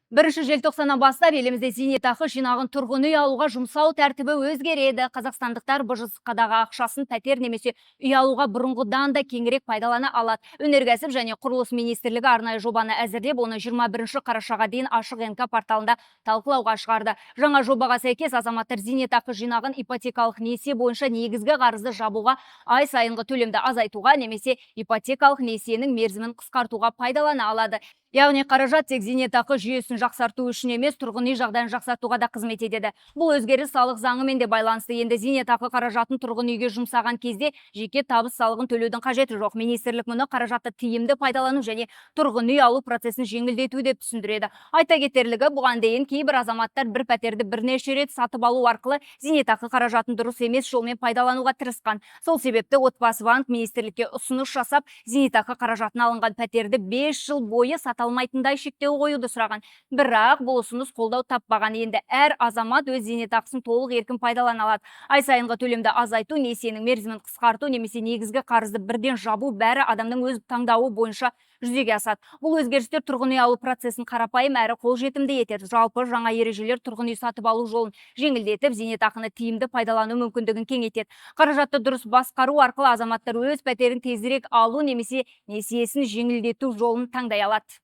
1 желтоқсаннан бастап елімізде зейнетақы жинағын тұрғын үй алуға жұмсау тәртібі өзгереді. Қазақстандықтар БЖС-дағы ақшасын пәтер немесе үй алуға бұрынғыдан да кеңірек пайдалана алады. Өнеркәсіп және құрылыс министрлігі арнайы жобаны әзірлеп, оны 21 қарашаға дейін ашық НК порталында талқылауға шығарды. Жаңа жобаға сәйкес азаматтар зейнетақы жинағын ипотекалық несие бойынша негізгі қарызды жабуға, ай сайынғы төлемді азайтуға немесе ипотекалық несиенің мерзімін қысқартуға пайдалана алады. Яғни қаражат тек зейнетақы жүйесін жақсарту үшін емес, тұрғын үй жағдайын жақсартуға да қызмет етеді. Бұл өзгеріс салық заңымен де байланысты. Енді зейнетақы қаражатын тұрғын үйге жұмсаған кезде жеке табыс салығын төлеудің қажеті жоқ. Министрлік мұны қаражатты тиімді пайдалану және тұрғын үй алу процесін жеңілдету деп түсіндіреді. Айта кетерлігі, бұған дейін кейбір азаматтар бір пәтерді бірнеше рет сатып алу арқылы зейнетақы қаражатын дұрыс емес жолмен пайдалануға тырысқан. Сол себепті Отбасы банк министрлікке ұсыныс жасап, зейнетақы қаражатын алынған пәтерді 5 жыл бойы алмайтындай шектеу қоюды сұраған. Бірақ бұл ұсыныс қолдау таппаған. Енді әр азамат өз зейнетақысын толық еркін пайдалана алады. Ай сайынғы төлемді азайту, несиенің мерзімін қысқарту немесе негізгі қарызды бірден жабу бәрі адамның өз таңдауы бойынша жүзеге асады. Бұл өзгерістер тұрғын үй алу процесін қарапайым әрі қолжетімді етеді. Жалпы жаңа ережелер тұрғын үй сатып алу жолын жеңілдетіп, зейнетақыны тиімді пайдалану мүмкіндігін кеңейтеді. Қаражатты дұрыс басқару арқылы азаматтар өз пәтерін тезірек алу немесе несиесін жеңілдету жолын таңдай алады.